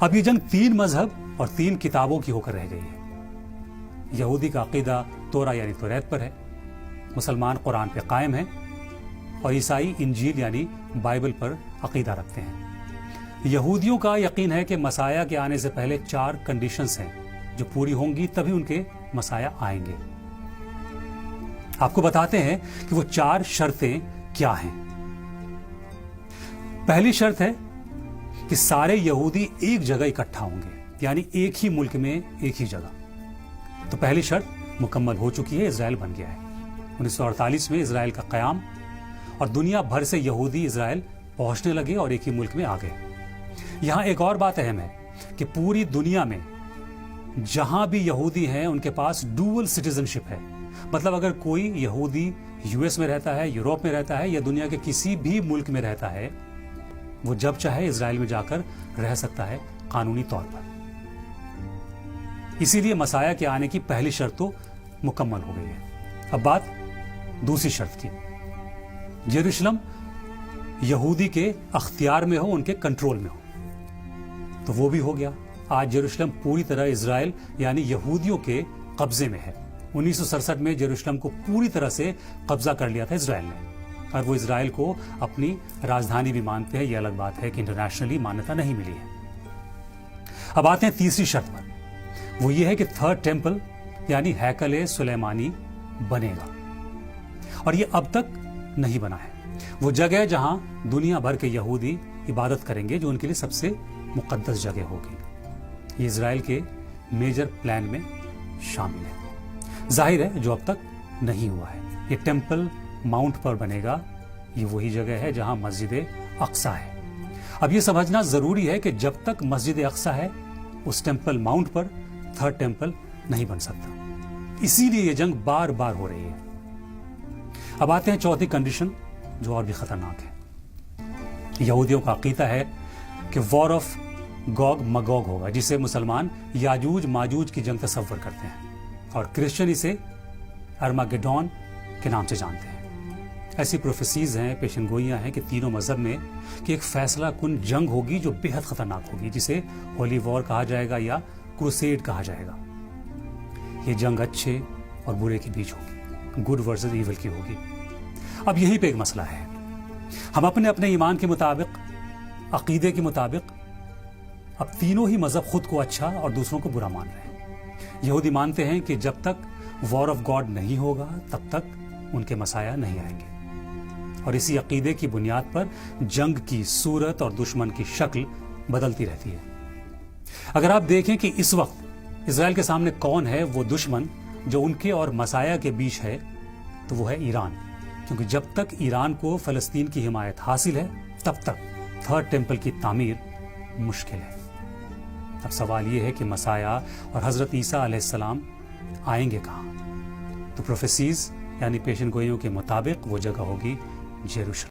اب یہ جنگ 3 مذہب اور 3 کتابوں کی ہو کر رہ گئی ہے۔ یہودی کا عقیدہ تورا یعنی توریت پر ہے، مسلمان قرآن پہ قائم ہیں، اور عیسائی انجیل یعنی بائبل پر عقیدہ رکھتے ہیں۔ یہودیوں کا یقین ہے کہ مسیح کے آنے سے پہلے 4 کنڈیشنز ہیں جو پوری ہوں گی تبھی ان کے مسیح آئیں گے۔ آپ کو بتاتے ہیں کہ وہ 4 شرطیں کیا ہیں۔ پہلی شرط ہے کہ سارے یہودی ایک جگہ اکٹھا ہوں گے، یعنی ایک ہی ملک میں ایک ہی جگہ۔ تو پہلی شرط مکمل ہو چکی ہے، اسرائیل بن گیا ہے۔ 1948 میں اسرائیل کا قیام، اور دنیا بھر سے یہودی اسرائیل پہنچنے لگے اور ایک ہی ملک میں آ گئے۔ یہاں ایک اور بات اہم ہے کہ پوری دنیا میں جہاں بھی یہودی ہیں ان کے پاس ڈوئل سٹیزن شپ ہے، مطلب اگر کوئی یہودی یو ایس میں رہتا ہے، یوروپ میں رہتا ہے یا دنیا کے کسی بھی ملک میں رہتا ہے، وہ جب چاہے اسرائیل میں جا کر رہ سکتا ہے قانونی طور پر۔ اسی لیے مسیح کے آنے کی پہلی شرط تو مکمل ہو گئی ہے۔ اب بات دوسری شرط کی۔ یروشلم یہودی کے اختیار میں ہو، ان کے کنٹرول میں ہو، تو وہ بھی ہو گیا۔ آج یروشلم پوری طرح اسرائیل یعنی یہودیوں کے قبضے میں ہے۔ 1967 میں یروشلم کو پوری طرح سے قبضہ کر لیا تھا اسرائیل نے، اور وہ اسرائیل کو اپنی راجدھانی بھی مانتے ہیں۔ یہ الگ بات ہے کہ انٹرنیشنلی مانیتا نہیں ملی ہے۔ اب آتے ہیں تیسری شرط پر، وہ یہ ہے کہ 3rd ٹیمپل یعنی ہیکل سلیمانی بنے گا، اور یہ اب تک نہیں بنا ہے۔ وہ جگہ جہاں دنیا بھر کے یہودی عبادت کریں گے، جو ان کے لیے سب سے مقدس جگہ ہوگی، یہ اسرائیل کے میجر پلان میں شامل ہے۔ ظاہر ہے جو اب تک نہیں ہوا ہے۔ یہ ٹیمپل ماؤنٹ پر بنے گا، یہ وہی جگہ ہے جہاں مسجد اقصی ہے۔ اب یہ سمجھنا ضروری ہے کہ جب تک مسجد اقصی ہے اس ٹیمپل ماؤنٹ پر 3rd ٹیمپل نہیں بن سکتا۔ اسی لیے یہ جنگ بار بار ہو رہی ہے۔ اب آتے ہیں چوتھی کنڈیشن جو اور بھی خطرناک ہے۔ یہودیوں کا عقیدہ ہے کہ وار آف گوگ مگوگ ہوگا، جسے مسلمان یاجوج ماجوج کی جنگ تصور کرتے ہیں، اور کرسچن اسے ارماگیڈون کے نام سے جانتے ہیں۔ ایسی پروفیسیز ہیں، پیشن گوئیاں ہیں کہ تینوں مذہب میں کہ ایک فیصلہ کن جنگ ہوگی جو بے حد خطرناک ہوگی، جسے ہولی وار کہا جائے گا یا کروسیڈ کہا جائے گا۔ یہ جنگ اچھے اور برے کے بیچ ہوگی، گڈ ورسز ایول کی ہوگی۔ اب یہیں پہ ایک مسئلہ ہے، ہم اپنے اپنے ایمان کے مطابق، عقیدے کے مطابق، اب تینوں ہی مذہب خود کو اچھا اور دوسروں کو برا مان رہے ہیں۔ یہودی مانتے ہیں کہ جب تک وار آف گاڈ نہیں ہوگا تب تک ان کے مسیح نہیں آئیں گے، اور اسی عقیدے کی بنیاد پر جنگ کی صورت اور دشمن کی شکل بدلتی رہتی ہے۔ اگر آپ دیکھیں کہ اس وقت اسرائیل کے سامنے کون ہے وہ دشمن جو ان کے اور مسیح کے بیچ ہے، تو وہ ہے ایران، کیونکہ جب تک ایران کو فلسطین کی حمایت حاصل ہے تب تک 3rd ٹیمپل کی تعمیر مشکل ہے۔ اب سوال یہ ہے کہ مسیح اور حضرت عیسیٰ علیہ السلام آئیں گے کہاں؟ تو پروفیسیز یعنی پیشن گوئیوں کے مطابق وہ جگہ ہوگی یروشلم۔